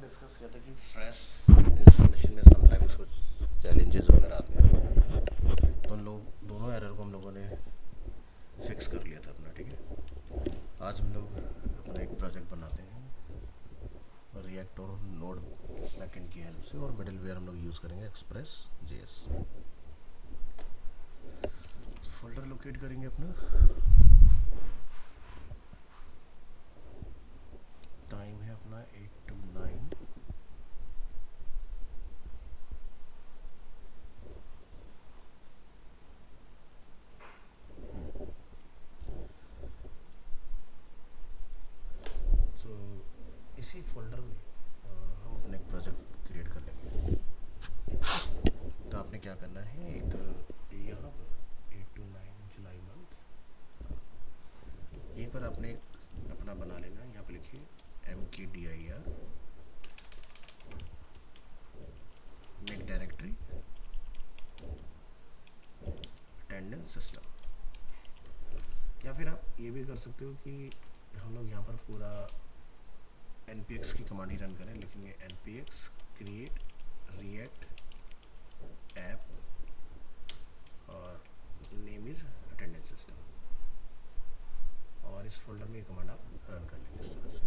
Discuss किया था कि फ्रेश इंस्टॉलेशन में समटाइम्स कुछ चैलेंजेस वगैरह आते हैं, तो उन लोग दोनों एरर को हम लोगों ने फिक्स कर लिया था अपना। ठीक है, आज हम लोग अपना एक प्रोजेक्ट बनाते हैं रिएक्ट और नोड बैकएंड की हेल्प से, और मिडिलवेयर हम लोग यूज़ करेंगे एक्सप्रेस जेएस। फोल्डर लोकेट करेंगे अपना, टाइम है अपना 8 to 9। सो इसी फोल्डर में हम अपना एक प्रोजेक्ट क्रिएट कर लेंगे। तो आपने क्या करना है, एक यहाँ पर 8 to 9 जुलाई मंथ, यहीं पर आपने एक अपना बना लेना है। यहाँ पर लिखिए mkdir make directory attendance system. या फिर आप ये भी कर सकते हो कि हम लोग यहाँ पर पूरा npx की कमांड ही रन करें। लिखेंगे npx क्रिएट रिएक्ट ऐप और नेम इज अटेंडेंस सिस्टम, और इस फोल्डर में ये कमांड आप रन कर लेंगे इस तरह से।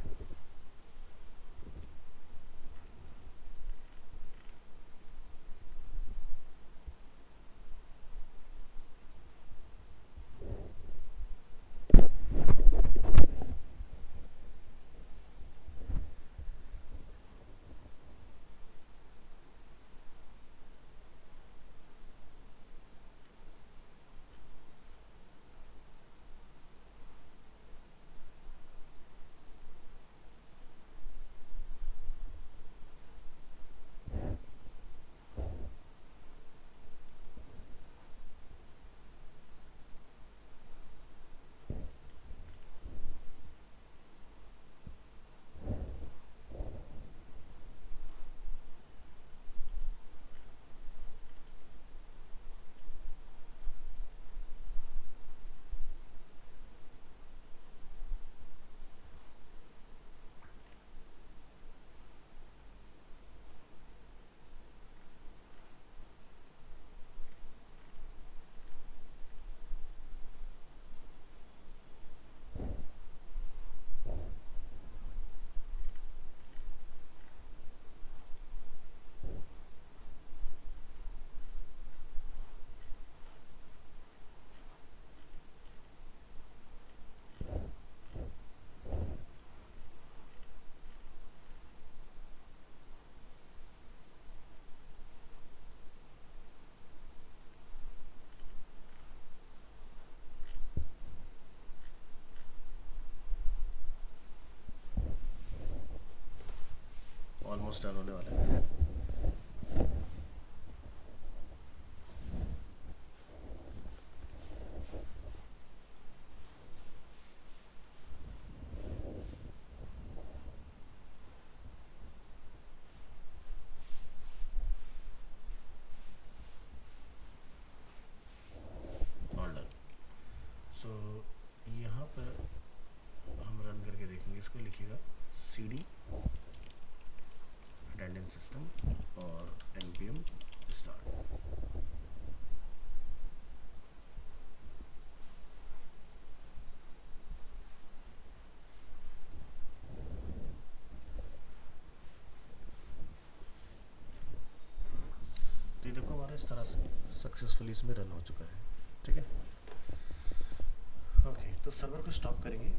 ऑलमोस्ट डन होने वाला है। All done. सो यहाँ पर हम रन करके देखेंगे इसको। लिखिएगा cd अटेंडेंस सिस्टम और npm स्टार्ट। तो ये देखो हमारा इस तरह से सक्सेसफुली इसमें रन हो चुका है। ठीक है, ओके। तो सर्वर को स्टॉप करेंगे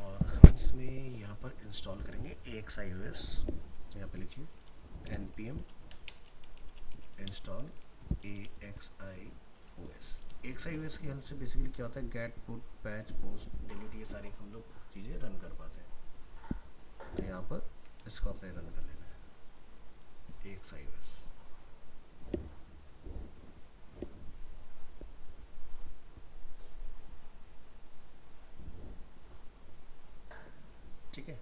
और इसमें यहाँ पर इंस्टॉल करेंगे AXIOS। यहाँ पे लिखिए npm इंस्टॉल AXIOS। AXIOS की हेल्प से बेसिकली क्या होता है, get put patch post delete ये सारी हम लोग चीज़ें रन कर पाते हैं। तो यहाँ पर इसको अपने रन कर लेना है AXIOS। ठीक है,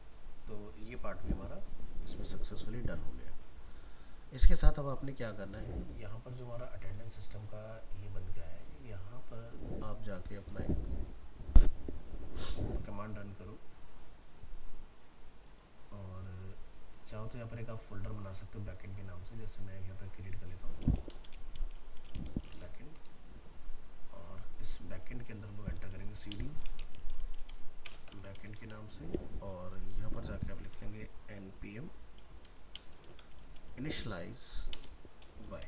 तो ये पार्ट भी हमारा इसमें सक्सेसफुली डन हो गया। इसके साथ अब आपने क्या करना है, यहाँ पर जो हमारा अटेंडेंस सिस्टम का ये बन गया है, यहाँ पर आप जाके अपना एक कमांड रन करो और चाहो तो यहाँ पर एक आप फोल्डर बना सकते हो बैकएंड के नाम से, जैसे मैं यहाँ पर क्रिएट कर लेता हूँ बैकएंड, और इस बैकएंड के अंदर हम लोग एंटर करेंगे cd बैकएंड के नाम से, और यहाँ पर जाके आप लिख लेंगे npm initialize y।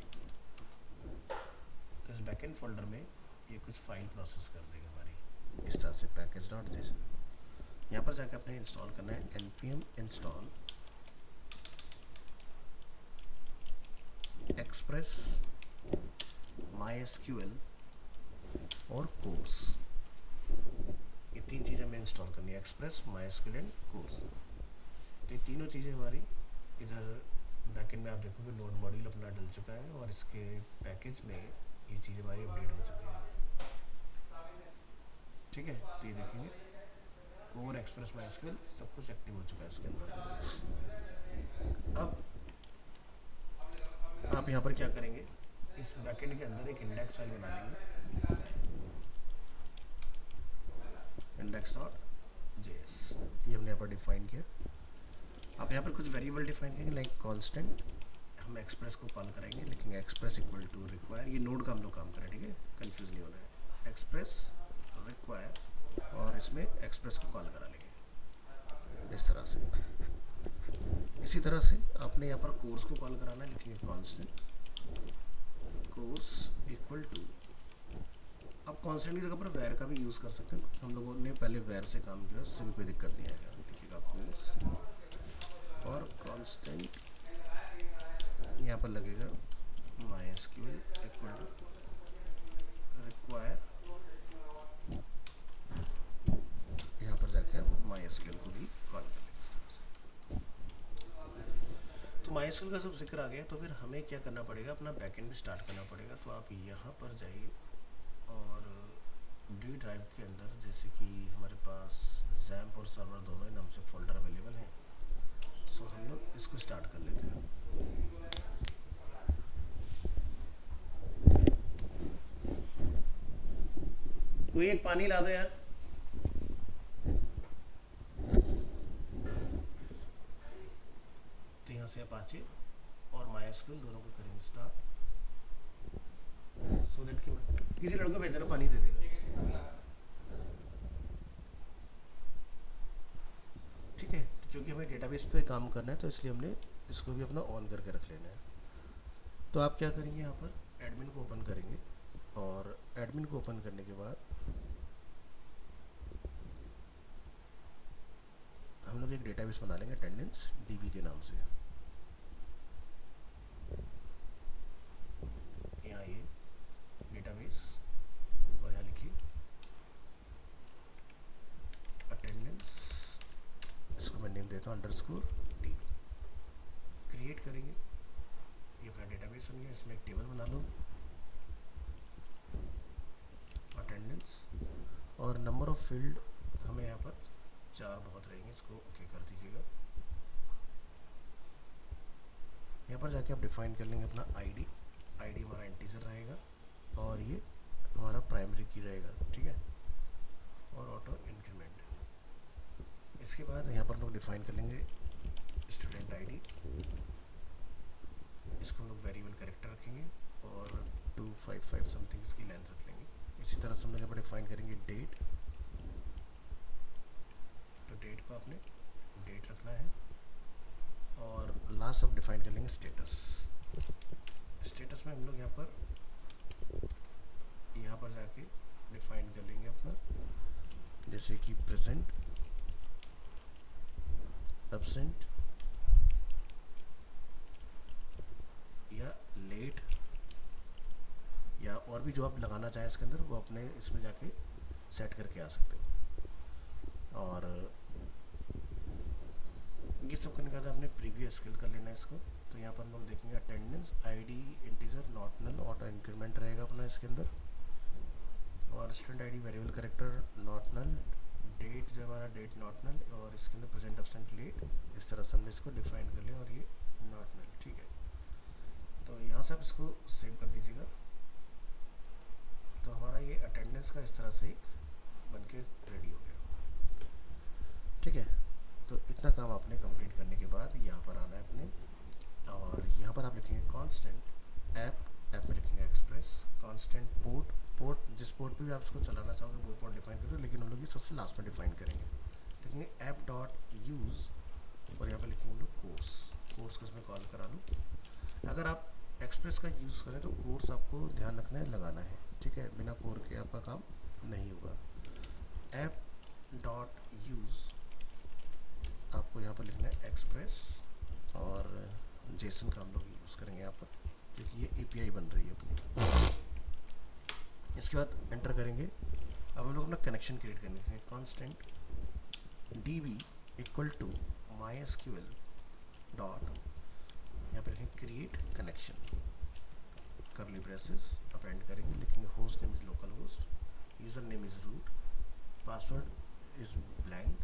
तो इस बैकएंड फोल्डर में ये कुछ फाइल प्रोसेस कर देगा हमारी इस तरह से package.json। यहाँ पर जाके आपने इंस्टॉल करना है npm install express mysql और course, ये तीन चीज़ें हमें इंस्टॉल करनी है, एक्सप्रेस mysql एंड course। तो ये तीनों चीज़ें हमारी इधर बैकएंड में आप देखोगे नोड मॉड्यूल अपना डल चुका है, और इसके पैकेज में ये चीज़ें हमारी अपडेट हो चुकी है, ठीक है। तो ये देखेंगे कोर एक्सप्रेस माइस्क्यूएल सब कुछ एक्टिव हो चुका है इसके अंदर। अब आप यहाँ पर क्या करेंगे, इस बैकएंड के अंदर एक इंडेक्स फाइल बना लेंगे, index.js, ये हमने यहाँ पर डिफाइन किया। आप यहाँ पर कुछ वेरिएबल डिफाइन करेंगे लाइक कांस्टेंट, हम एक्सप्रेस को कॉल करेंगे, लिखेंगे एक्सप्रेस इक्वल टू रिक्वायर, ये नोड का हम लोग काम करें, ठीक है, कंफ्यूज नहीं होना है, एक्सप्रेस रिक्वायर, और इसमें एक्सप्रेस को कॉल करा लेंगे इस तरह से। इसी तरह से आपने यहाँ पर कोर्स को कॉल कराना है, लिखेंगे कांस्टेंट कोर्स इक्वल टू, आप कांस्टेंट की जगह पर वैर का भी यूज़ कर सकते हैं, हम लोगों ने पहले वैर से काम किया, उससे भी कोई दिक्कत नहीं आएगा। लिखिएगा कोर्स और कांस्टेंट, यहाँ पर लगेगा mysql इक्वल टू रिक्वायर, यहाँ पर जाके आप mysql को भी कॉल कर लेंगे इस तरह से। तो mysql का सब जिक्र आ गया, तो फिर हमें क्या करना पड़ेगा, अपना बैकएंड भी स्टार्ट करना पड़ेगा। तो आप यहाँ पर जाइए और डी ड्राइव के अंदर, जैसे कि हमारे पास XAMPP और सर्वर दोनों ही नाम से फोल्डर अवेलेबल हैं, सो हम लोग इसको स्टार्ट कर लेते हैं। कोई एक पानी ला दो यार। तो यहाँ से अपाचे और MySQL दोनों को करेंगे स्टार्ट, सो दैट कि किसी लड़को भेज देना पानी दे देगा, ठीक है। तो क्योंकि हमें डेटाबेस पे काम करना है तो इसलिए हमने इसको भी अपना ऑन करके रख लेना है। तो आप क्या करेंगे, यहाँ पर एडमिन को ओपन करेंगे, और एडमिन को ओपन करने के बाद हम लोग एक डेटाबेस बना लेंगे अटेंडेंस डीबी के नाम से। यहाँ ये डेटाबेस, और यहाँ लिखिए अटेंडेंस, इसको मैं नेम देता हूँ _db। क्रिएट करेंगे, ये अपना डेटाबेस बन गया, इसमें एक टेबल बना लो अटेंडेंस, और नंबर ऑफ फील्ड हमें यहाँ पर 4 बहुत रहेंगे, इसको ओके कर दीजिएगा। यहाँ पर जाके आप डिफाइन कर लेंगे अपना आईडी हमारा इंटीजर रहेगा, और ये हमारा प्राइमरी की रहेगा, ठीक है, और ऑटो इंक्रीमेंट। इसके बाद यहाँ पर लोग डिफाइन कर लेंगे स्टूडेंट आईडी, इसको हम लोग वेरिएबल कैरेक्टर रखेंगे, और 255 समथिंग इसकी लेंथ रख लेंगे। इसी तरह से हम लोग यहाँ पर डिफाइन करेंगे डेट, तो डेट को आपने डेट रखना है, और लास्ट अब डिफाइन कर लेंगे स्टेटस में हम लोग यहाँ पर जाके डिफाइन कर लेंगे अपना, जैसे कि प्रेजेंट, एब्सेंट या लेट, या और भी जो आप लगाना चाहें इसके अंदर वो अपने इसमें जाके सेट करके आ सकते हो। और ये सब करने के बाद आपने प्रीव्यू स्किल कर लेना है इसको। तो यहाँ पर हम लोग देखेंगे attendance ID integer not null, auto increment रहेगा अपना इसके अंदर, और student ID variable character not null, date जो हमारा डेट नॉट नल, और इसके अंदर प्रेजेंट एब्सेंट लेट, इस तरह से हमने इसको डिफाइन कर लिया, और ये नॉट नल, ठीक है। तो यहाँ से आप इसको सेव कर दीजिएगा। तो हमारा ये अटेंडेंस का इस तरह से एक बनके रेडी हो गया, ठीक है। तो इतना काम आपने कंप्लीट कर करने के बाद यहाँ पर आना है अपने, और यहाँ पर आप लिखेंगे कांस्टेंट ऐप में लिखेंगे एक्सप्रेस कांस्टेंट पोर्ट जिस पोर्ट पे भी आप इसको चलाना चाहोगे वो पोर्ट डिफाइन करो, लेकिन हम लोग ये सबसे लास्ट में डिफाइन करेंगे। लिखेंगे ऐप डॉट यूज़ और यहाँ पर लिखेंगे हम लोग कोर्स को इसमें कॉल करा लो। अगर आप एक्सप्रेस का यूज़ करें तो कोर्स आपको ध्यान रखना है, लगाना है, ठीक है, बिना कोर के आपका काम नहीं होगा। ऐप डॉट यूज़ आपको यहाँ पर लिखना है एक्सप्रेस, और जेसन का हम लोग यूज़ करेंगे यहाँ पर क्योंकि ये एपीआई बन रही है अपनी। इसके बाद एंटर करेंगे। अब हम लोग अपना कनेक्शन क्रिएट करेंगे। Constant db equal to mysql dot, यहाँ पर लिखेंगे create connection, curly braces append करेंगे, लिखेंगे host name is local host, user name is root, password is blank,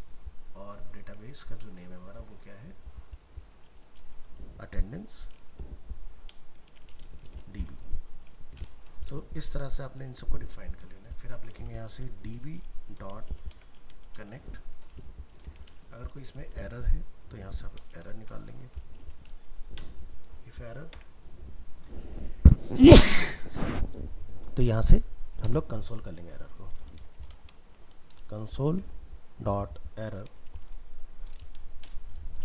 और डेटाबेस का जो नेम है हमारा वो क्या है, अटेंडेंस db। सो इस तरह से आपने इन सबको डिफाइन कर लेना है। फिर आप लिखेंगे यहाँ से db डॉट कनेक्ट। अगर कोई इसमें एरर है तो यहाँ से आप एरर निकाल लेंगे, इफ एरर तो यहाँ से हम लोग कंसोल कर लेंगे एरर को, कंसोल डॉट एरर,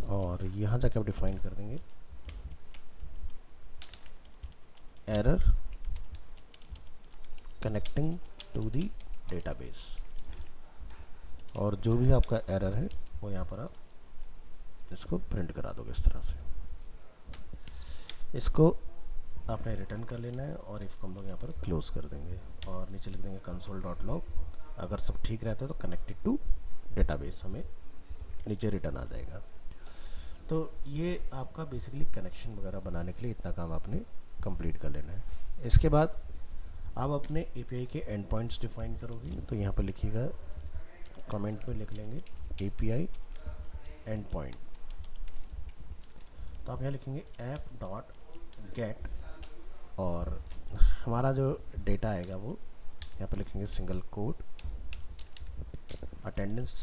और यहाँ जाके आप डिफाइन कर देंगे error connecting to the database, और जो भी आपका एरर है वो यहाँ पर आप इसको प्रिंट करा दोगे इस तरह से। इसको आपने रिटर्न कर लेना है और इफ को हम लोग यहाँ पर क्लोज कर देंगे और नीचे लिख देंगे कंसोल डॉट लॉग। अगर सब ठीक रहता है तो कनेक्टेड टू डेटाबेस हमें नीचे रिटर्न आ जाएगा। तो ये आपका बेसिकली कनेक्शन वगैरह बनाने के लिए इतना काम आपने कंप्लीट कर लेना है। इसके बाद आप अपने एपीआई के एंड पॉइंट्स डिफाइन करोगे, तो यहाँ पर लिखिएगा, कमेंट में लिख लेंगे एपीआई एंड पॉइंट। तो आप यहाँ लिखेंगे ऐप डॉट गेट, और हमारा जो डेटा आएगा वो यहाँ पर लिखेंगे सिंगल कोट अटेंडेंस,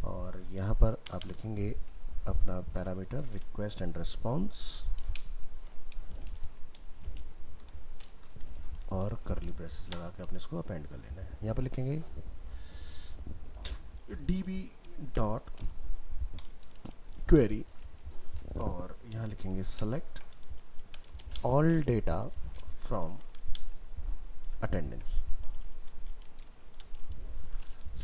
और यहाँ पर आप लिखेंगे अपना पैरामीटर रिक्वेस्ट एंड रिस्पॉन्स, और करली ब्रेसेस लगा के आपने इसको अपेंड कर लेना है। यहाँ पर लिखेंगे db डॉट क्वेरी, और यहाँ लिखेंगे select all data from attendance,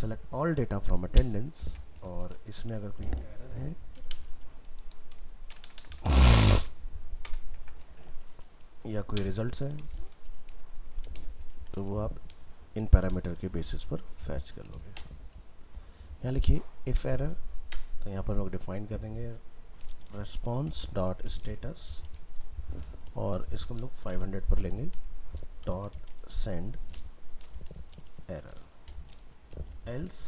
select all data from attendance, और इसमें अगर कोई एरर है या कोई रिजल्ट्स है तो वो आप इन पैरामीटर के बेसिस पर फैच कर लोगे। यहाँ लिखिए इफ एरर, तो यहाँ पर लोग डिफाइन कर देंगे रिस्पॉन्स डॉट स्टेटस, और इसको हम लोग 500 पर लेंगे, डॉट सेंड एरर, एल्स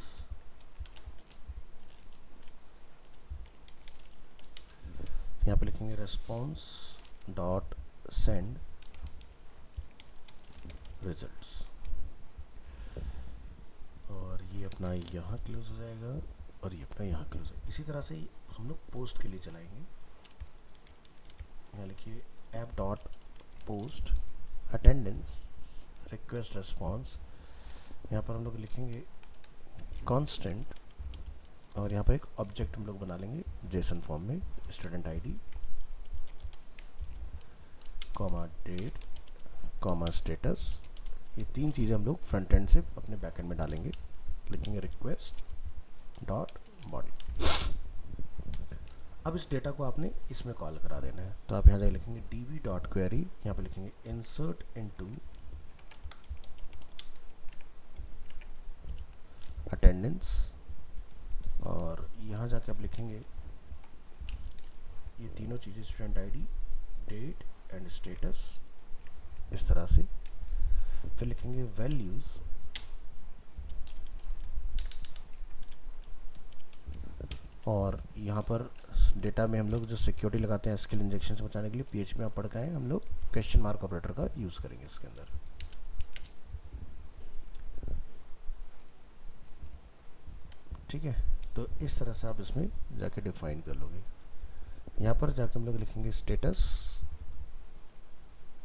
यहाँ पर लिखेंगे रिस्पॉन्स डॉट सेंड रिजल्ट्स, और ये अपना यहाँ क्लोज हो जाएगा और ये अपना यहाँ क्लोज है। इसी तरह से हम लोग पोस्ट के लिए चलाएंगे। यहाँ लिखिए app dot post attendance request response, यहाँ पर हम लोग लिखेंगे कांस्टेंट, और यहाँ पर एक ऑब्जेक्ट हम लोग बना लेंगे जेसन फॉर्म में, student ID comma date comma status. ये तीन चीज़ें हम लोग फ्रंट एंड से अपने बैक एंड में डालेंगे। लिखेंगे रिक्वेस्ट डॉट बॉडी। अब इस डेटा को आपने इसमें कॉल करा देना है, तो आप यहाँ जाके लिखेंगे db डॉट क्वेरी, यहाँ पे लिखेंगे इंसर्ट इनटू अटेंडेंस, और यहाँ जाके आप लिखेंगे ये तीनों चीज़ें student ID date and status इस तरह से। फिर लिखेंगे वैल्यूज, और यहाँ पर डेटा में हम लोग जो सिक्योरिटी लगाते हैं एसक्यूएल इंजेक्शन से बचाने के लिए PHP में आप पढ़ के आए, हम लोग क्वेश्चन मार्क ऑपरेटर का यूज़ करेंगे इसके अंदर। ठीक है, तो इस तरह से आप इसमें जाके डिफाइन कर लोगे। यहाँ पर जाके हम लोग लिखेंगे स्टेटस,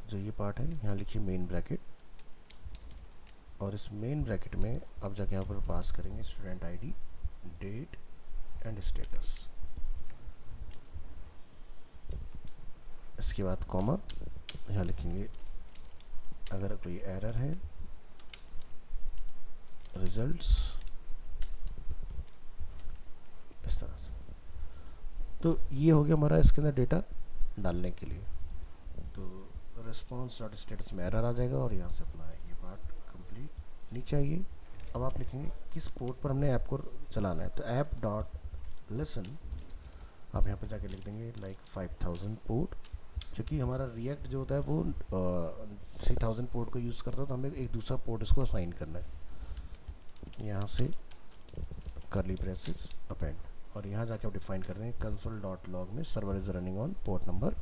जो ये पार्ट है यहाँ लिखिए मेन ब्रैकेट, और इस मेन ब्रैकेट में आप जाके यहाँ पर पास करेंगे student ID, date and status. इसके बाद कॉमा, यहाँ लिखेंगे अगर कोई एरर है रिजल्ट्स, इस तरह से। तो ये हो गया हमारा इसके अंदर डेटा डालने के लिए। तो रिस्पॉन्स डॉट स्टेटस में एरर आ जाएगा और यहाँ से अपना ये पार्ट कंप्लीट। नीचे आइए, अब आप लिखेंगे किस पोर्ट पर हमने ऐप को चलाना है। तो ऐप डॉट लिसन आप यहाँ पर जाके लिख देंगे लाइक 5000 पोर्ट, क्योंकि हमारा रिएक्ट जो होता है वो 3000 पोर्ट को यूज़ करता है, तो हमें एक दूसरा पोर्ट इसको असाइन करना है। यहाँ से करली ब्रेसेस अपेंड, और यहाँ जाके आप डिफाइन कर देंगे कंसोल डॉट लॉग में server is running on port number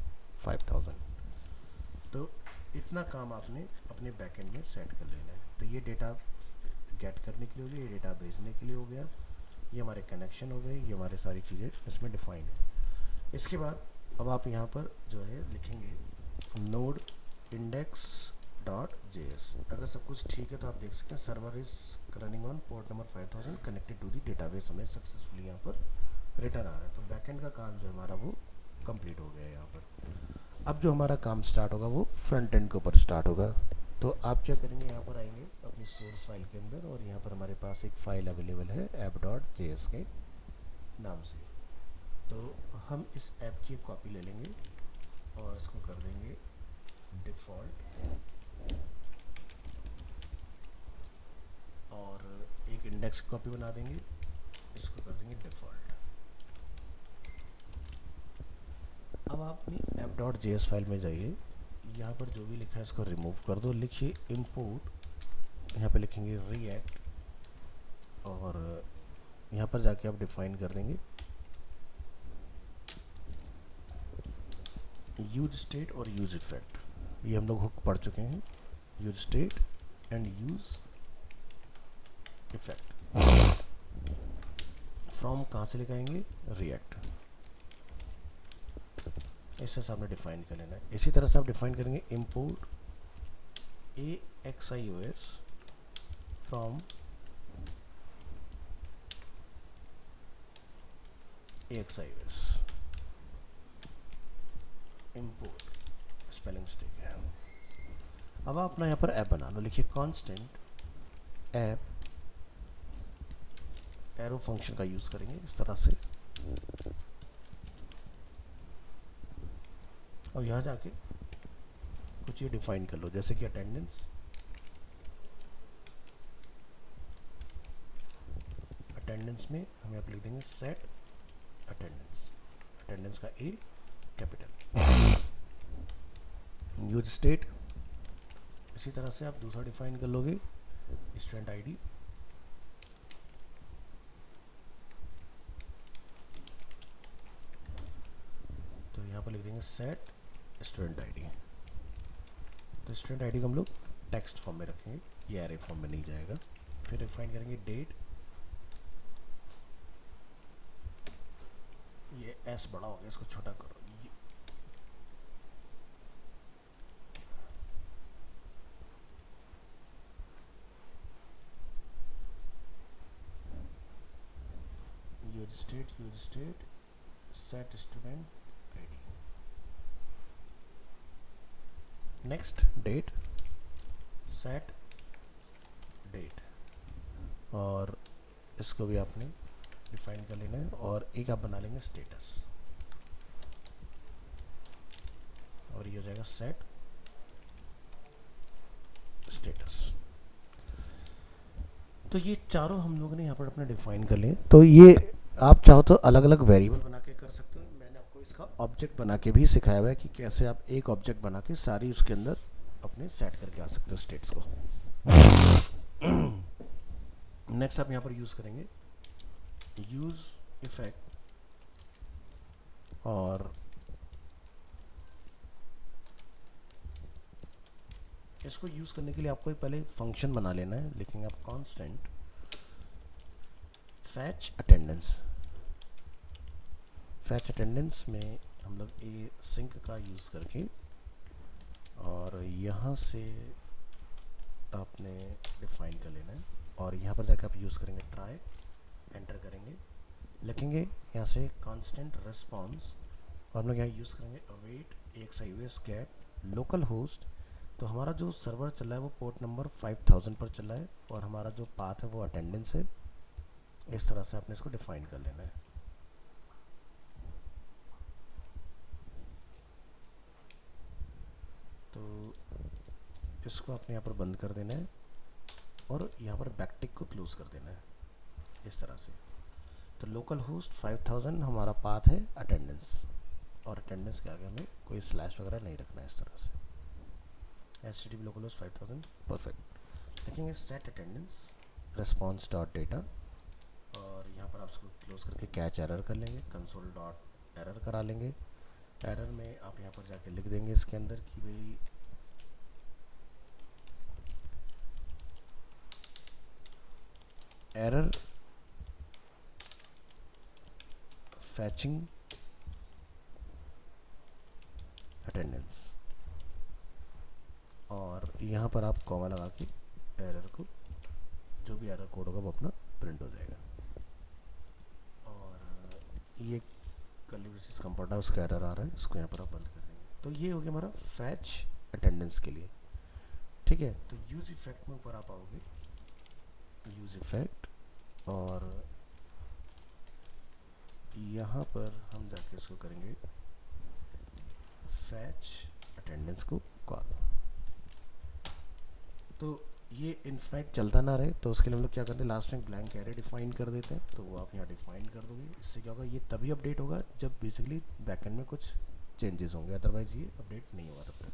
5000। तो इतना काम आपने अपने बैकएंड में सेट कर लेना है। तो ये डेटा गेट करने के लिए हो गया, ये डेटा भेजने के लिए हो गया, ये हमारे कनेक्शन हो गए, ये हमारे सारी चीज़ें इसमें डिफाइन है। इसके बाद अब आप यहाँ पर जो है लिखेंगे नोड इंडेक्स डॉट जेएस। अगर सब कुछ ठीक है तो आप देख सकते हैं server is running on port number 5000 connected to the database, हमें सक्सेसफुली यहाँ पर रिटर्न आ रहा है। तो बैकएंड का काम जो हमारा वो कंप्लीट हो गया है यहाँ पर। अब जो हमारा काम स्टार्ट होगा वो फ्रंट एंड के ऊपर स्टार्ट होगा। तो आप क्या करेंगे, यहाँ पर आएंगे अपनी सोर्स फाइल के अंदर, और यहाँ पर हमारे पास एक फ़ाइल अवेलेबल है app.js के नाम से। तो हम इस ऐप की कॉपी ले लेंगे और इसको कर देंगे डिफ़ॉल्ट, और एक इंडेक्स की कॉपी बना देंगे, इसको कर देंगे डिफ़ॉल्ट। अब आप अपनी app.js फाइल में जाइए, यहाँ पर जो भी लिखा है इसको रिमूव कर दो, लिखिए इंपोर्ट, यहाँ पे लिखेंगे रिएक्ट, और यहाँ पर जाके आप डिफाइन कर देंगे यूज स्टेट और यूज इफेक्ट। ये हम लोग हुक पढ़ चुके हैं, use state and use effect. From कहाँ से लिखाएंगे, रिएक्ट, इससे सामने डिफाइन कर लेना है। इसी तरह से आप डिफाइन करेंगे import AXIOS from AXIOS, import spelling mistake है। अब आप अपना यहाँ पर ऐप बना लो, लिखिए कांस्टेंट ऐप, एरो फंक्शन का यूज़ करेंगे इस तरह से, और यहाँ जाके कुछ ये डिफाइन कर लो, जैसे कि अटेंडेंस, अटेंडेंस में हम यहाँ पर लिख देंगे सेट अटेंडेंस, अटेंडेंस का ए कैपिटल। यूज स्टेट, इसी तरह से आप दूसरा डिफाइन कर लोगे स्टूडेंट आईडी, तो यहाँ पर लिख देंगे सेट स्टूडेंट आईडी। तो स्टूडेंट आईडी को हम लोग टेक्स्ट फॉर्म में रखेंगे, ये एरे फॉर्म में नहीं जाएगा। फिर डिफाइन करेंगे डेट, ये एस बड़ा हो गया, इसको छोटा करो, use state set student ID, next date, set date, और इसको भी आपने डिफाइन कर लेना है, और एक आप बना लेंगे स्टेटस, और ये हो जाएगा सेट स्टेटस। तो ये चारों हम लोगों ने यहाँ पर अपने डिफाइन कर लिए। तो ये आप चाहो तो अलग अलग वेरिएबल बना के कर सकते हो, मैंने आपको इसका ऑब्जेक्ट बना के भी सिखाया हुआ है कि कैसे आप एक ऑब्जेक्ट बना के सारी उसके अंदर अपने सेट करके आ सकते हो स्टेट्स को। नेक्स्ट आप यहाँ पर यूज़ करेंगे यूज इफेक्ट, और इसको यूज़ करने के लिए आपको पहले फंक्शन बना लेना है। लिखेंगे आप constant fetch attendance. Fetch attendance में हम लोग ए सिंक का यूज़ करके और यहाँ से आपने डिफाइन कर लेना है और यहाँ पर जाकर आप यूज़ करेंगे ट्राई, एंटर करेंगे, लिखेंगे यहाँ से कांस्टेंट रिस्पांस और हम लोग यहाँ यूज़ करेंगे await AXIOS get local host. तो हमारा जो सर्वर चल रहा है वो पोर्ट नंबर 5000 पर चल रहा है और हमारा जो पाथ है वो अटेंडेंस है। इस तरह से आपने इसको डिफाइन कर लेना है। तो इसको आपने यहाँ पर बंद कर देना है और यहाँ पर बैकटिक को क्लोज कर देना है इस तरह से। तो लोकल होस्ट 5000 हमारा पाथ है अटेंडेंस और अटेंडेंस के आगे हमें कोई स्लैश वगैरह नहीं रखना है इस तरह से। HTTP local host 5000 perfect. देखेंगे set attendance response dot data और यहाँ पर आप इसको क्लोज करके कैच एरर कर लेंगे, कंसोल डॉट एरर करा लेंगे। एरर में आप यहाँ पर जाके लिख देंगे इसके अंदर कि भाई एरर फैचिंग अटेंडेंस और यहाँ पर आप कॉमा लगा के एरर को, जो भी एरर कोड होगा वो अपना प्रिंट हो जाएगा। और ये कर्ली ब्रेसेस कंपाउंड है, उसका एरर आ रहा है, इसको यहाँ पर आप बंद कर देंगे। तो ये हो गया हमारा फैच अटेंडेंस के लिए, ठीक है। तो यूज इफेक्ट में ऊपर आप आओगे, यूज इफेक्ट और यहाँ पर हम जाके इसको करेंगे फैच अटेंडेंस को कॉल। तो ये इनफाइनाइट चलता ना रहे तो उसके लिए हम लोग क्या करते हैं, लास्ट में ब्लैंक एरे डिफाइन कर देते हैं। तो वो आप यहाँ डिफाइन कर दोगे। इससे क्या होगा, ये तभी अपडेट होगा जब बेसिकली बैकएंड में कुछ चेंजेस होंगे, अदरवाइज ये अपडेट नहीं होगा तब तक।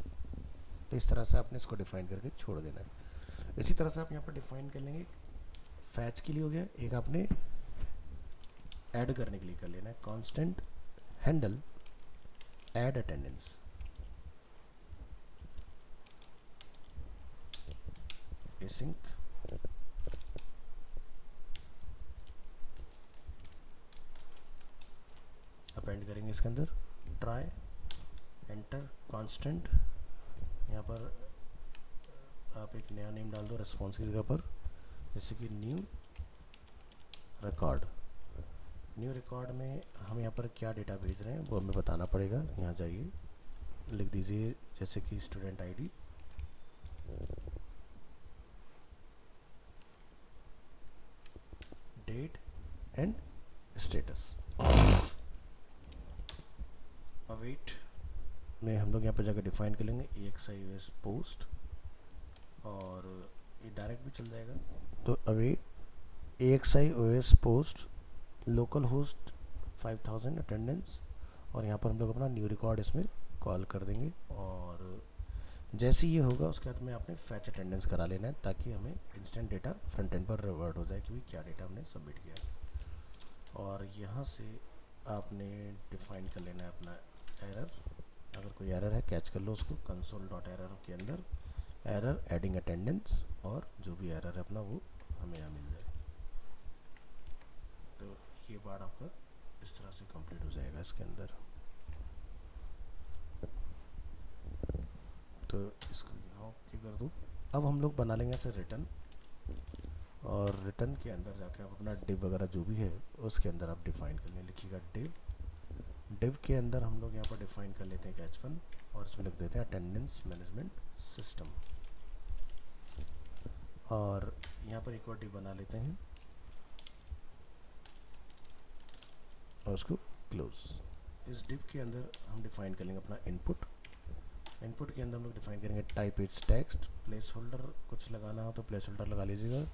तो इस तरह से आपने इसको डिफाइन करके छोड़ देना है। इसी तरह से आप यहाँ पर डिफाइन कर लेंगे, फैच के लिए हो गया, एक आपने ऐड करने के लिए कर लेना है constant handle add attendance. Async append करेंगे इसके अंदर ट्राई, एंटर, कांस्टेंट। यहाँ पर आप एक नया नेम डाल दो रिस्पॉन्स की जगह पर, जैसे कि न्यू रिकॉर्ड। न्यू रिकॉर्ड में हम यहाँ पर क्या डेटा भेज रहे हैं वो हमें बताना पड़ेगा। यहाँ जाइए, लिख दीजिए जैसे कि student ID, date and status. Await में हम लोग यहाँ पर जाकर डिफाइन कर लेंगे AXIOS पोस्ट और ये डायरेक्ट भी चल जाएगा। तो await AXIOS post local host 5000 attendance और यहाँ पर हम लोग अपना न्यू रिकॉर्ड इसमें कॉल कर देंगे और जैसे ये होगा उसके बाद में आपने फैच अटेंडेंस करा लेना है ताकि हमें इंस्टेंट डेटा फ्रंट एंड पर रिवर्ट हो जाए कि भाई क्या डेटा हमने सबमिट किया। और यहाँ से आपने डिफाइन कर लेना है अपना एरर। अगर कोई एरर है कैच कर लो उसको कंसोल डॉट एरर के अंदर, एरर एडिंग अटेंडेंस और जो भी एरर है अपना वो हमें यहाँ मिल जाए। तो ये पार्ट आपका इस तरह से कंप्लीट हो जाएगा इसके अंदर। तो इसको यहाँ ओके कर दो। अब हम लोग बना लेंगे ऐसे रिटर्न और रिटर्न के अंदर जाके आप अपना डिव वगैरह जो भी है उसके अंदर आप डिफाइन कर लें। लिखिएगा डिव, डिव के अंदर हम लोग यहाँ पर डिफाइन कर लेते हैं कैच1 और इसमें लिख देते हैं अटेंडेंस मैनेजमेंट सिस्टम और यहाँ पर एक और डिव बना लेते हैं और उसको क्लोज। इस डिव के अंदर हम डिफाइन कर लेंगे अपना इनपुट। इनपुट के अंदर हम लोग डिफाइन करेंगे type it's text, place holder कुछ लगाना हो तो प्लेस होल्डर लगा लीजिएगा।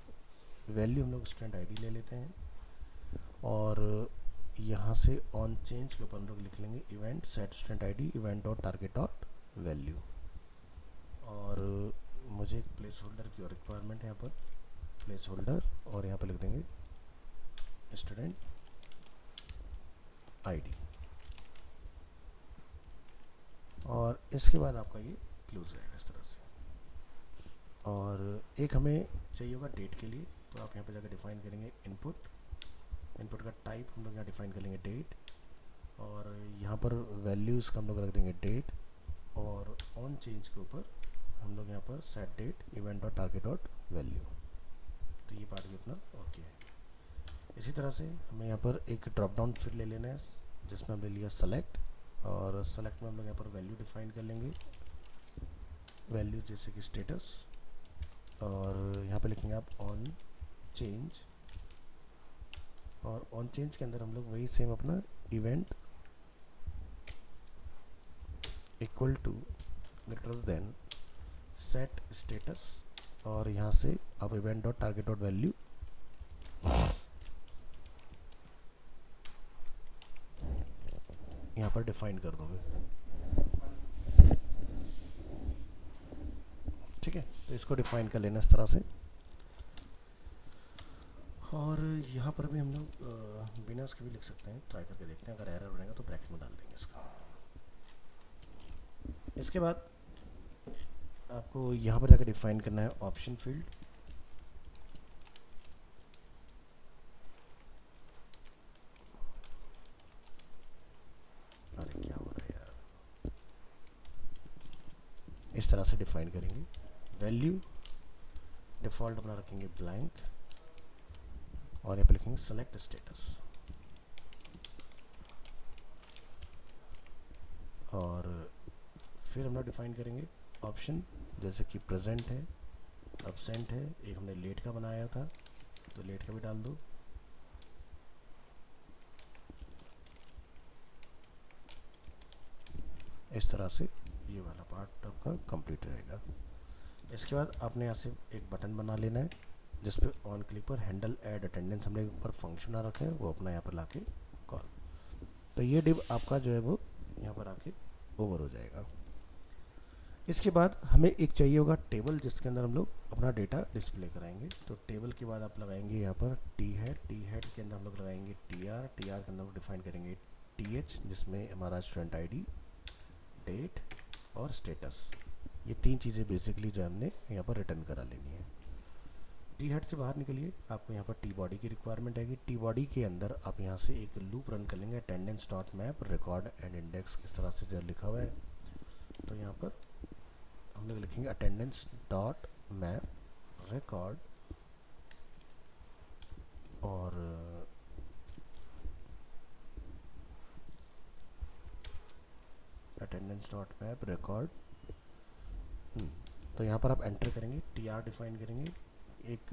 वैल्यू हम लोग स्टूडेंट आईडी ले लेते हैं और यहाँ से ऑन चेंज के ऊपर हम लोग लिख लेंगे event set student ID event dot target dot value. और मुझे एक प्लेस होल्डर की और रिक्वायरमेंट है, यहाँ पर प्लेस होल्डर और यहाँ पर लिख देंगे स्टूडेंट आईडी और इसके बाद आपका ये क्लोज रहेगा इस तरह से। और एक हमें चाहिए होगा डेट के लिए, तो आप यहाँ पे जाकर डिफाइन करेंगे इनपुट इनपुट का टाइप हम लोग यहाँ डिफाइन कर लेंगे डेट, और यहाँ पर वैल्यूज़ का हम लोग रख देंगे डेट, और ऑन चेंज के ऊपर हम लोग यहाँ पर set date event dot target dot value. तो ये पार्ट भी अपना ओके है। इसी तरह से हमें यहाँ पर एक ड्रॉप डाउन फिर ले लेना है, जिसमें हमने लिया सेलेक्ट, और सेलेक्ट में हम लोग यहाँ पर वैल्यू डिफाइन कर लेंगे, वैल्यू जैसे कि स्टेटस, और यहाँ पर लिखेंगे आप ऑन चेंज, और ऑन चेंज के अंदर हम लोग वही सेम अपना event equal to greater than set status, और यहाँ से आप event dot target dot value यहाँ पर डिफाइन कर दोगे। ठीक है, तो इसको डिफाइन कर लेना इस तरह से। और यहाँ पर भी हम लोग बिना इसके भी लिख सकते हैं, ट्राई करके देखते हैं, अगर एरर बनेगा तो ब्रैकेट में डाल देंगे इसका। इसके बाद आपको यहाँ पर जाकर डिफाइन करना है ऑप्शन फील्ड, अरे क्या हो रहा है यार, इस तरह से डिफाइन करेंगे। वैल्यू डिफ़ॉल्ट अपना रखेंगे ब्लैंक, और यहाँ पे लिखेंगे सेलेक्ट स्टेटस, और फिर हम लोग डिफाइन करेंगे ऑप्शन, जैसे कि प्रेजेंट है, एब्सेंट है, एक हमने लेट का बनाया था तो लेट का भी डाल दो। इस तरह से ये वाला पार्ट आपका कंप्लीट रहेगा। इसके बाद आपने यहाँ से एक बटन बना लेना है, जिस पे ऑन क्लिक पर हैंडल ऐड अटेंडेंस हमने ऊपर फंक्शन बना रखा है, वो अपना यहाँ पर लाके कॉल। तो ये डिव आपका जो है वो यहाँ पर आके ओवर हो जाएगा। इसके बाद हमें एक चाहिए होगा टेबल, जिसके अंदर हम लोग अपना डेटा डिस्प्ले कराएंगे। तो टेबल के बाद आप लगाएंगे यहाँ पर टी हेड के अंदर हम लोग लगाएंगे टी आर के अंदर हम लोग डिफाइन करेंगे टी एच, जिसमें हमारा स्टूडेंट आईडी, डेट और स्टेटस, ये तीन चीज़ें बेसिकली जो हमने यहाँ पर रिटर्न करा लेनी है। टी हेड से बाहर निकलिए, आपको यहाँ पर टी बॉडी की रिक्वायरमेंट आएगी। टी बॉडी के अंदर आप यहाँ से एक लूप रन कर लेंगे, attendance dot map record and index, इस तरह से जो लिखा हुआ है। तो यहाँ पर हम लोग लिखेंगे अटेंडेंस डॉट मैप रिकॉर्ड, और अटेंडेंस डॉट मैप रिकॉर्ड। तो यहाँ पर आप एंटर करेंगे, टी आर डिफाइन करेंगे, एक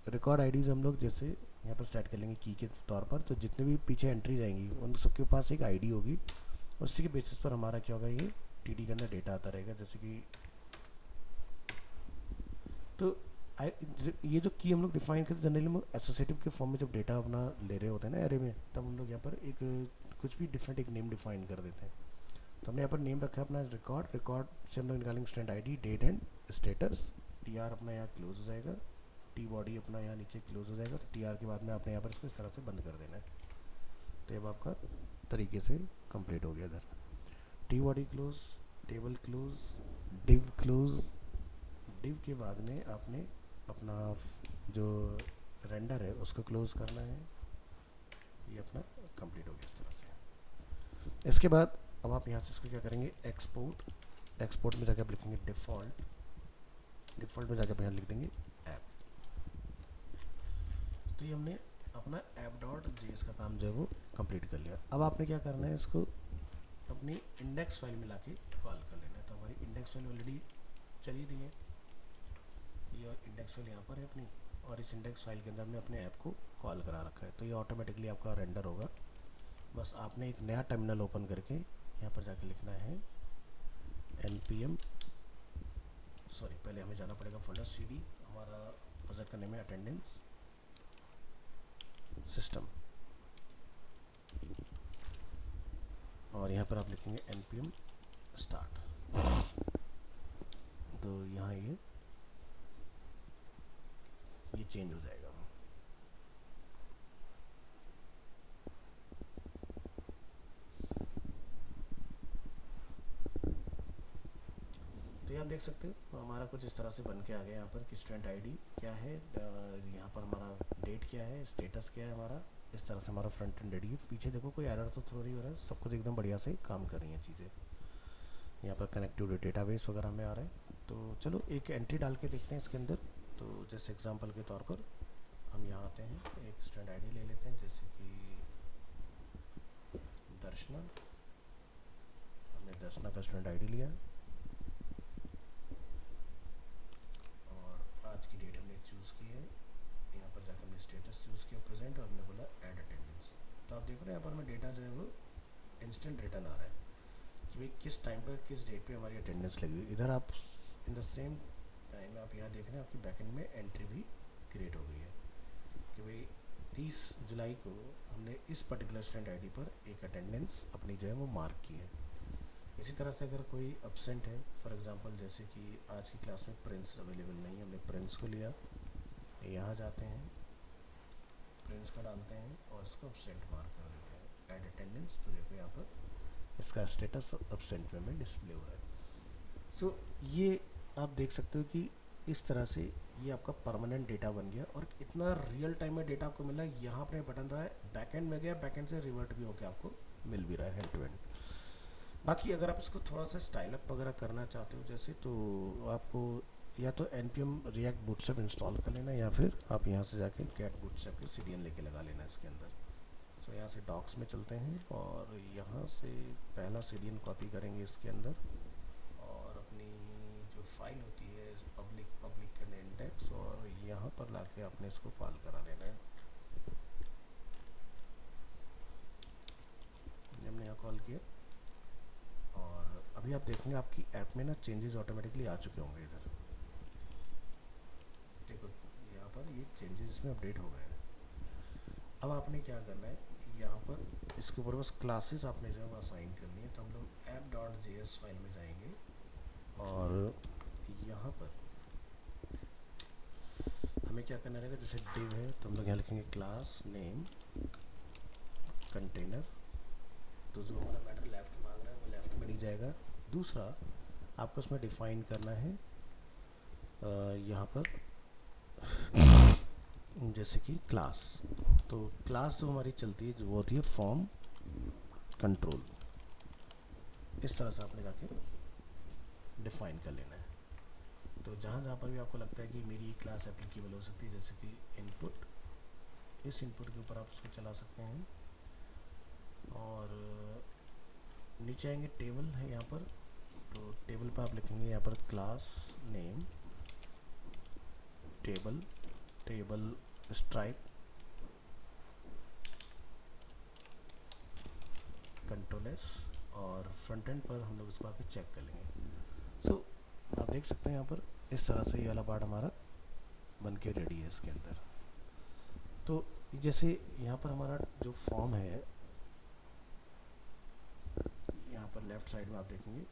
रिकॉर्ड आईडीज हम लोग जैसे यहाँ पर सेट कर लेंगे की के तौर पर। तो जितने भी पीछे एंट्रीज आएंगी उन सबके पास एक आईडी होगी, और उसी के बेसिस पर हमारा क्या होगा, ये टीडी के अंदर डेटा आता रहेगा। जैसे कि तो ये जो की हम लोग डिफाइन करते जनरली हम एसोसिएटिव के फॉर्म में जब डेटा अपना ले रहे होते हैं ना एरे में, तब हम लोग यहाँ पर एक कुछ भी डिफरेंट एक नेम डिफाइन कर देते हैं। तो हमने यहाँ पर नेम रखा है अपना रिकॉर्ड से हम लोग निकालेंगे student ID, date and status. T R अपना यहाँ क्लोज हो जाएगा, टी बॉडी अपना यहाँ नीचे क्लोज हो जाएगा। तो टी आर के बाद में आपने यहाँ पर इसको इस तरह से बंद कर देना है। तो अब आपका तरीके से कंप्लीट हो गया इधर। T body close, table close, div close. Div के बाद में आपने अपना जो रेंडर है उसको क्लोज करना है। ये अपना कंप्लीट हो गया इस तरह से। इसके बाद अब आप यहाँ से इसको क्या करेंगे, एक्सपोर्ट में जाकर आप लिखेंगे डिफ़ॉल्ट में जाकर यहाँ लिख देंगे ऐप। तो ये हमने अपना ऐप डॉट जेएस का काम जो है वो कंप्लीट कर लिया। अब आपने क्या करना है, इसको अपनी इंडेक्स फाइल में लाके कॉल कर लेना है। तो हमारी इंडेक्स फाइल ऑलरेडी चली रही है, ये इंडेक्स फाइल यहाँ पर है अपनी, और इस इंडेक्स फाइल के अंदर हमने अपने ऐप को कॉल करा रखा है। तो ये ऑटोमेटिकली आपका रेंडर होगा। बस आपने एक नया टर्मिनल ओपन करके यहाँ पर जाके लिखना है npm, सॉरी पहले हमें जाना पड़ेगा फोल्डर cd, हमारा प्रोजेक्ट का नेम है अटेंडेंस सिस्टम, और यहाँ पर आप लिखेंगे npm स्टार्ट। तो यहाँ ये चेंज हो जाएगा। तो ये आप देख सकते हो तो हमारा कुछ इस तरह से बन के आ गया यहाँ पर कि स्टूडेंट आईडी क्या है, यहाँ पर हमारा डेट क्या है, स्टेटस क्या है हमारा, इस तरह से हमारा फ्रंट एंड रेडी है। पीछे देखो कोई एरर तो थ्रो नहीं हो रहा है, सब कुछ एकदम बढ़िया से काम कर रही हैं चीज़ें। यहाँ पर कनेक्टिव डेटाबेस वगैरह में आ रहा है। तो चलो एक एंट्री डाल के देखते हैं इसके अंदर। तो जैसे एग्जांपल के तौर पर हम यहाँ आते हैं, एक स्टूडेंट आईडी ले लेते हैं, जैसे कि दर्शना। हमने दर्शना का स्टूडेंट आईडी लिया और आज की डेट हमने चूज़ की है। यहाँ पर जाकर हमने स्टेटस चूज़ किया प्रेजेंट और हमने बोला ऐड अटेंडेंस। तो आप देख रहे हैं यहाँ पर हमें डेटा जो है वो इंस्टेंट रिटर्न आ रहा है कि भाई किस टाइम पर किस डेट पे हमारी अटेंडेंस लगी हुई। इधर आप इन द सेम टाइम आप यहाँ देख रहे हैं आपकी बैकएंड में एंट्री भी क्रिएट हो गई है कि भाई 30 जुलाई को हमने इस पर्टिकुलर स्टूडेंट आईडी पर एक अटेंडेंस अपनी जो है वो मार्क की है। इसी तरह से अगर कोई एब्सेंट है, फॉर एग्जांपल जैसे कि आज की क्लास में प्रिंस अवेलेबल नहीं है, हमने प्रिंस को लिया, यहाँ जाते हैं, प्रिंस का डालते हैं और इसको एब्सेंट मार्क कर देते हैं ऐड अटेंडेंस। तो देखो यहाँ पर इसका स्टेटस एब्सेंट में डिस्प्ले हो रहा है। सो ये आप देख सकते हो कि इस तरह से ये आपका परमानेंट डेटा बन गया और इतना रियल टाइम में डेटा आपको मिला। यहाँ पर बटन रहा है, बैकएंड में गया, बैकएंड से रिवर्ट भी होकर आपको मिल भी रहा है हैंड टू हैंड। बाकी अगर आप इसको थोड़ा सा स्टाइल अप वगैरह करना चाहते हो जैसे, तो आपको या तो npm react bootstrap इंस्टॉल कर लेना या फिर आप यहाँ से जाके get bootstrap के cdn लेके लगा लेना इसके अंदर। सो यहाँ से डॉक्स में चलते हैं और यहाँ से पहला cdn कॉपी करेंगे इसके अंदर और अपनी जो फाइल होती है पब्लिक करने इंडेक्स और यहाँ पर लाके आपने इसको कॉल करा लेना है। हमने यहाँ कॉल किया और अभी आप देखेंगे आपकी ऐप में ना चेंजेस ऑटोमेटिकली आ चुके होंगे। इधर देखो यहाँ पर ये चेंजेस इसमें अपडेट हो गए हैं। अब आपने क्या करना है, यहाँ पर इसके ऊपर बस क्लासेस आपने जो है वो असाइन करनी है। तो हम लोग app.js फाइल में जाएंगे और यहाँ पर हमें क्या करना रहेगा, जैसे div है तो हम लोग यहाँ लिखेंगे क्लास नेम कंटेनर। तो जो हमारा मैटर लेफ्ट मांग रहा है वो लेफ्ट में नहीं जाएगा। दूसरा आपको उसमें डिफाइन करना है यहाँ पर जैसे कि क्लास। तो क्लास जो हमारी चलती है जो वो होती है फॉर्म कंट्रोल। इस तरह से आपने जाके डिफाइन कर लेना है। तो जहाँ जहाँ पर भी आपको लगता है कि मेरी ये क्लास एप्लीकेबल हो सकती है, जैसे कि इनपुट, इस इनपुट के ऊपर आप उसको चला सकते हैं। और नीचे आएंगे टेबल है यहाँ पर, तो टेबल पर आप लिखेंगे यहाँ पर class name table stripe control S और फ्रंट एंड पर हम लोग इसको आके चेक कर लेंगे। सो आप देख सकते हैं यहाँ पर इस तरह से ये वाला पार्ट हमारा बन के रेडी है इसके अंदर। तो जैसे यहाँ पर हमारा जो फॉर्म है, यहाँ पर लेफ्ट साइड में आप देखेंगे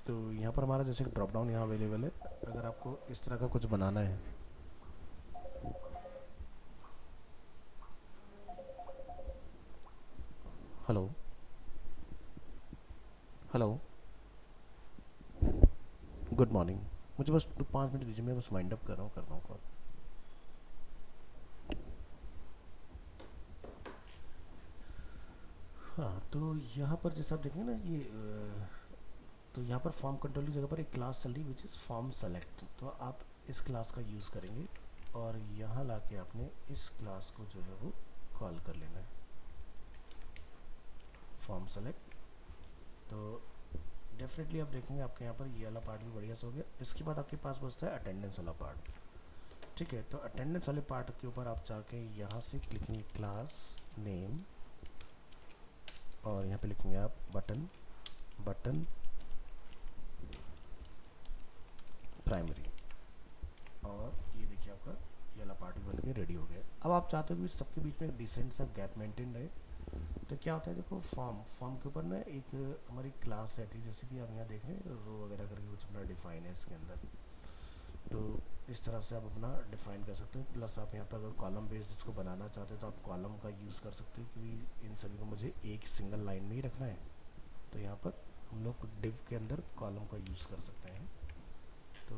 तो यहाँ पर हमारा जैसे ड्रॉप डाउन यहाँ अवेलेबल है। अगर आपको इस तरह का कुछ बनाना है, हेलो गुड मॉर्निंग, मुझे बस 5 मिनट दीजिए, मैं बस वाइंड अप कर रहा हूँ कॉल। हाँ, तो यहाँ पर जैसे आप देखेंगे ना ये तो यहाँ पर फॉर्म कंट्रोल की जगह पर एक क्लास चल रही है विच इज़ फॉर्म सेलेक्ट। तो आप इस क्लास का यूज़ करेंगे और यहाँ लाके आपने इस क्लास को जो है वो कॉल कर लेना है फॉर्म सेलेक्ट। तो डेफिनेटली आप देखेंगे आपके यहाँ पर ये वाला पार्ट भी बढ़िया से हो गया। इसके बाद आपके पास बचता है अटेंडेंस वाला पार्ट। ठीक है, तो अटेंडेंस वाले पार्ट के ऊपर आप जाके यहाँ से लिखेंगे क्लास नेम और यहाँ पे लिखेंगे आप बटन प्राइमरी और ये देखिए आपका ये वाला पार्ट भी बन के रेडी हो गया। अब आप चाहते हो कि सबके बीच में एक डिसेंट सा गैप मेंटेन रहे, तो क्या होता है देखो फॉर्म के ऊपर ना एक हमारी क्लास रहती है, जैसे कि आप यहाँ देख रहे हैं रो वगैरह करके कुछ अपना डिफाइन है इसके अंदर। तो इस तरह से आप अपना डिफाइन कर सकते हो। प्लस आप यहाँ पर अगर कॉलम बेस्ड इसको बनाना चाहते हो तो आप कॉलम का यूज़ कर सकते हो, क्योंकि इन सभी को मुझे एक सिंगल लाइन में ही रखना है। तो यहाँ पर हम लोग डिव के अंदर कॉलम का यूज़ कर सकते हैं। तो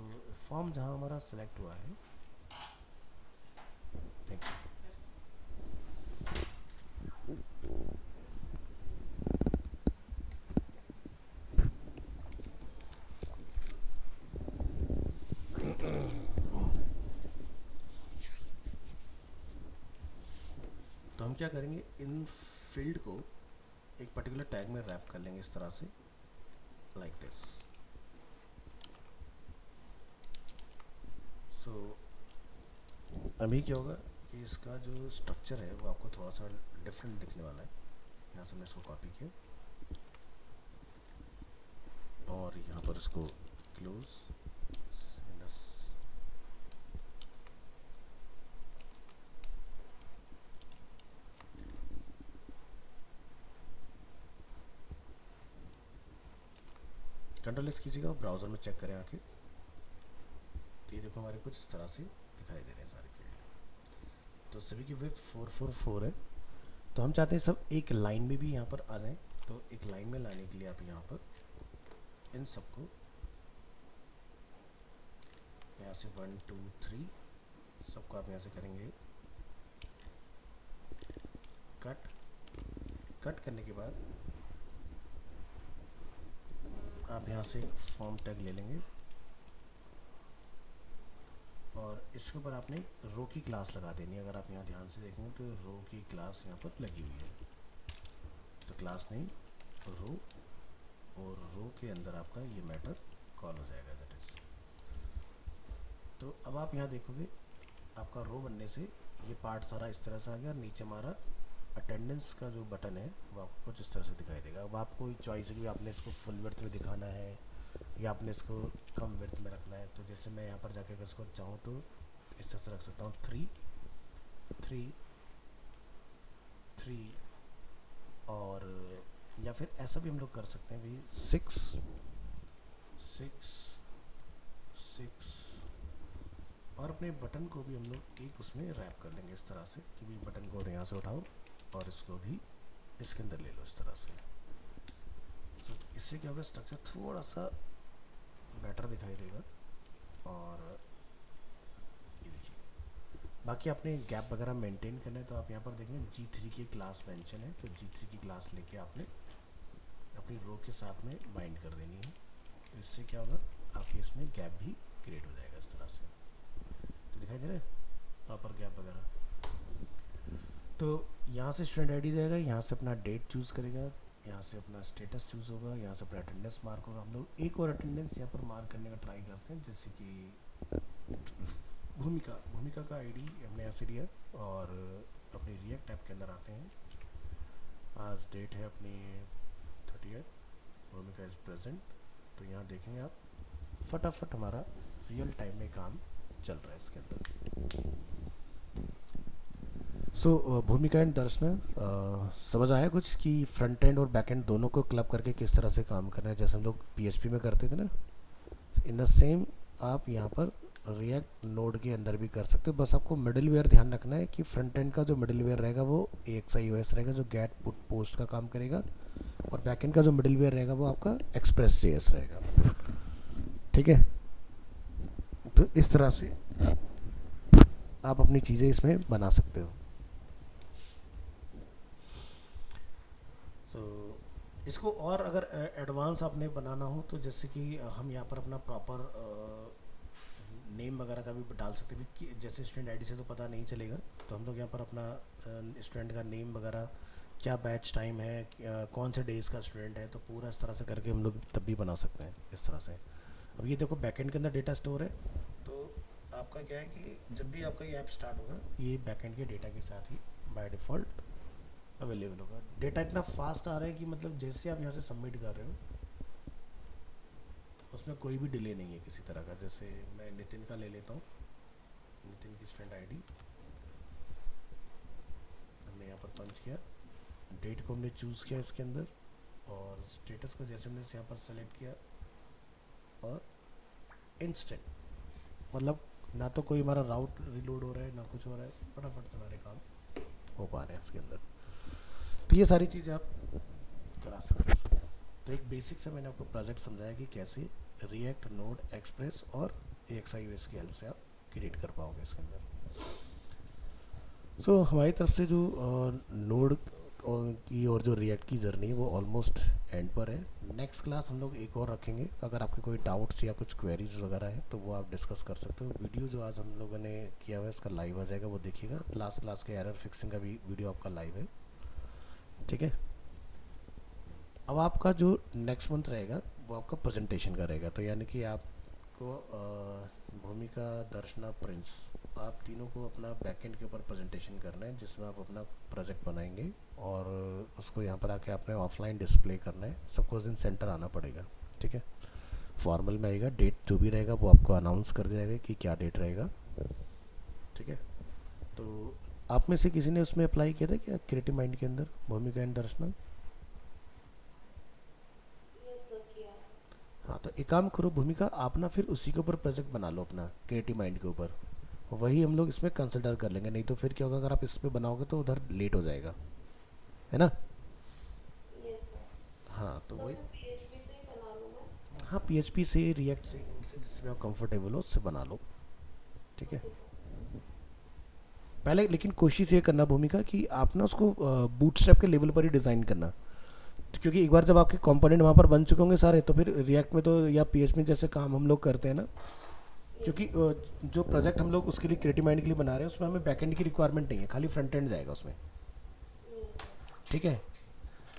फॉर्म जहाँ हमारा सेलेक्ट हुआ है थैंक यू। तो हम क्या करेंगे, इन फील्ड को एक पर्टिकुलर टैग में रैप कर लेंगे इस तरह से, लाइक दिस। सो अभी क्या होगा कि इसका जो स्ट्रक्चर है वो आपको थोड़ा सा डिफरेंट दिखने वाला है। यहाँ से मैं इसको कॉपी किया और यहाँ पर इसको क्लोज, कंट्रोल एस कीजिएगा और ब्राउज़र में चेक करें आके। तो ये देखो हमारे कुछ इस तरह से दिखाई दे रहे हैं सारे फील्ड। तो सभी की विड्थ 444 है। तो हम चाहते हैं सब एक लाइन में भी यहाँ पर आ जाएं। तो एक लाइन में लाने के लिए आप यहाँ पर इन सबको यहाँ से 1 2 3 सबको आप यहाँ से करेंगे कट। कट करने के बाद आप यहाँ से फॉर्म टैग ले लेंगे और इसके ऊपर आपने रो की क्लास लगा देनी है। अगर आप यहाँ ध्यान से देखेंगे तो रो की क्लास यहाँ पर लगी हुई है। तो क्लास नेम रो और रो के अंदर आपका ये मैटर कॉल हो जाएगा, दैट इज। तो अब आप यहाँ देखोगे आपका रो बनने से ये पार्ट सारा इस तरह से आ गया। नीचे हमारा अटेंडेंस का जो बटन है वो आपको कुछ इस तरह से दिखाई देगा। अब आपको चॉइस है कि आपने इसको फुल विड्थ में दिखाना है या आपने इसको कम विड्थ में रखना है। तो जैसे मैं यहाँ पर जाके अगर इसको चाहूँ तो इस तरह से रख सकता हूँ 3 3 3, और या फिर ऐसा भी हम लोग कर सकते हैं भी 6 6 6, और अपने बटन को भी हम लोग एक उसमें रैप कर लेंगे इस तरह से कि भी बटन को यहाँ से उठाओ और इसको भी इसके अंदर ले लो इस तरह से। तो इससे क्या होगा, स्ट्रक्चर थोड़ा सा बेटर दिखाई देगा। और ये देखिए, बाकी आपने गैप वगैरह मेंटेन करना है तो आप यहाँ पर देखेंगे G3 की क्लास मेंशन है। तो G3 की क्लास लेके आपने अपनी रो के साथ में बाइंड कर देनी है। तो इससे क्या होगा, आपके इसमें गैप भी क्रिएट हो जाएगा इस तरह से। तो दिखाई दे रहा है प्रॉपर गैप वगैरह। तो यहाँ से स्टूडेंट आईडी जाएगा, यहाँ से अपना डेट चूज़ करेगा, यहाँ से अपना स्टेटस चूज़ होगा, यहाँ से अपना अटेंडेंस मार्क होगा। हम लोग एक और अटेंडेंस यहाँ पर मार्क करने का ट्राई करते हैं, जैसे कि भूमिका का आईडी हमने यहाँ से लिया और अपनी रिएक्ट ऐप के अंदर आते हैं। आज डेट है अपनी 30, भूमिका इज़ प्रेजेंट। तो यहाँ देखेंगे आप फटाफट हमारा रियल टाइम में काम चल रहा है इसके अंदर। सो भूमिका एंड दर्शन, समझ आया कुछ कि फ्रंट एंड और बैक एंड दोनों को क्लब करके किस तरह से काम करना है, जैसे हम लोग PHP में करते थे ना। इन द सेम आप यहाँ पर रिएक्ट नोड के अंदर भी कर सकते हो। बस आपको मिडिल वेयर ध्यान रखना है कि फ्रंट एंड का जो मिडिल वेयर रहेगा वो AXIOS रहेगा जो गेट पुट पोस्ट का काम करेगा, और बैक एंड का जो मिडिल वेयर रहेगा वो आपका Express.js रहेगा। ठीक है, तो इस तरह से आप अपनी चीज़ें इसमें बना सकते हो। तो इसको और अगर एडवांस आपने बनाना हो तो जैसे कि हम यहाँ पर अपना प्रॉपर नेम वगैरह का भी डाल सकते हैं कि जैसे स्टूडेंट आईडी से तो पता नहीं चलेगा, तो हम लोग यहाँ पर अपना स्टूडेंट का नेम वगैरह, क्या बैच टाइम है, कौन से डेज़ का स्टूडेंट है, तो पूरा इस तरह से करके हम लोग तब भी बना सकते हैं इस तरह से। अब ये देखो बैकएंड के अंदर डेटा स्टोर है, तो आपका क्या है कि जब भी आपका ये ऐप स्टार्ट होगा ये बैकएंड के डेटा के साथ ही बाय डिफ़ॉल्ट अवेलेबल होगा। डेटा इतना फास्ट आ रहा है कि मतलब जैसे आप यहाँ से सबमिट कर रहे हो उसमें कोई भी डिले नहीं है किसी तरह का। जैसे मैं नितिन का ले लेता हूँ, नितिन की स्टूडेंट आईडी हमने यहाँ पर पंच किया, डेट को हमने चूज़ किया इसके अंदर, और स्टेटस को जैसे हमने यहाँ पर सेलेक्ट किया, और इंस्टेंट मतलब ना तो कोई हमारा राउट रिलोड हो रहा है ना कुछ हो रहा है, फटाफट से हमारे काम हो पा रहे हैं इसके अंदर। तो ये सारी चीज़ें आप करा सकते हो। तो एक बेसिक से मैंने आपको प्रोजेक्ट समझाया कि कैसे रिएक्ट नोड एक्सप्रेस और AXIOS की हेल्प से आप क्रिएट कर पाओगे इसके अंदर। हमारी तरफ से जो नोड की और जो रिएक्ट की जर्नी है वो ऑलमोस्ट एंड पर है। नेक्स्ट क्लास हम लोग एक और रखेंगे। अगर आपके कोई डाउट्स या कुछ क्वेरीज वगैरह है तो वो आप डिस्कस कर सकते हो। वीडियो जो आज हम लोगों ने किया हुआ है इसका लाइव आ जाएगा, वो देखिएगा। लास्ट क्लास के एरर फिक्सिंग का भी वीडियो आपका लाइव है, ठीक है। अब आपका जो नेक्स्ट मंथ रहेगा वो आपका प्रेजेंटेशन का रहेगा। तो यानी कि आपको भूमिका, दर्शना, प्रिंस, आप तीनों को अपना बैकएंड के ऊपर प्रेजेंटेशन करना है जिसमें आप अपना प्रोजेक्ट बनाएंगे और उसको यहाँ पर आके आपने ऑफलाइन डिस्प्ले करना है। सबको उस दिन सेंटर आना पड़ेगा, ठीक है। फॉर्मल में आएगा, डेट जो भी रहेगा वो आपको अनाउंस कर जाएगा कि क्या डेट रहेगा, ठीक है। तो आप में से किसी ने उसमें अप्लाई किया था क्या, क्रिएटिव माइंड के अंदर, भूमिका एंड दर्शना? हाँ, तो एक काम करो भूमिका, आप ना फिर उसी के ऊपर प्रोजेक्ट बना लो अपना, क्रिएटिव माइंड के ऊपर। वही हम लोग इसमें कंसिडर कर लेंगे, नहीं तो फिर क्या होगा, अगर आप इस पे बनाओगे तो उधर लेट हो जाएगा, है ना। हाँ तो वही, हाँ पीएचपी से, रिएक्ट से जिसमें आप कंफर्टेबल हो उससे बना लो, ठीक है। पहले लेकिन कोशिश ये करना भूमिका कि आप ना उसको बूटस्ट्रैप के लेवल पर ही डिज़ाइन करना। क्योंकि एक बार जब आपके कंपोनेंट वहाँ पर बन चुके होंगे सारे, तो फिर रिएक्ट में तो या पीएचपी में जैसे काम हम लोग करते हैं ना, क्योंकि जो प्रोजेक्ट हम लोग उसके लिए क्रिएटिव माइंड के लिए बना रहे हैं उसमें हमें बैकएंड की रिक्वायरमेंट नहीं है, खाली फ्रंट एंड जाएगा उसमें, ठीक है।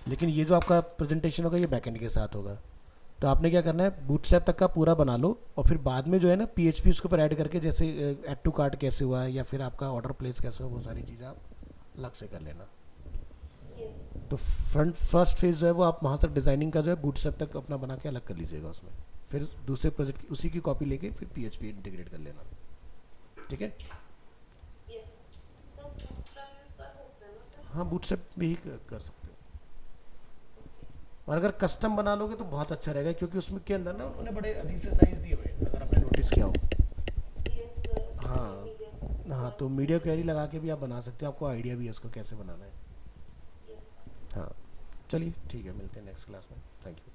लेकिन ये जो आपका प्रेजेंटेशन होगा ये बैकएंड के साथ होगा। तो आपने क्या करना है, बूटस्ट्रैप तक का पूरा बना लो और फिर बाद में जो है ना पीएचपी उसके ऊपर ऐड करके, जैसे ऐड टू कार्ट कैसे हुआ है या फिर आपका ऑर्डर प्लेस कैसे हुआ, वो सारी चीज़ें आप अलग से कर लेना। तो फ्रंट फर्स्ट फेज जो है वो आप वहाँ तक डिज़ाइनिंग का जो है बूटस्ट्रैप तक अपना बना के अलग कर लीजिएगा उसमें। फिर दूसरे प्रोजेक्ट की उसी की कॉपी लेके फिर पीएचपी इंटीग्रेट कर लेना, ठीक है। हाँ बूटस्ट्रैप भी ही कर सकते हो। और अगर कस्टम बना लोगे तो बहुत अच्छा रहेगा, क्योंकि उसमें के अंदर ना उन्होंने बड़े अजीब से साइज दिए हुए हैं, अगर आपने नोटिस किया हो। हाँ, हाँ तो मीडिया क्वेरी लगा के भी आप बना सकते हो, आपको आइडिया भी है उसको कैसे बनाना है। हाँ चलिए ठीक है, मिलते हैं नेक्स्ट क्लास में। Thank you.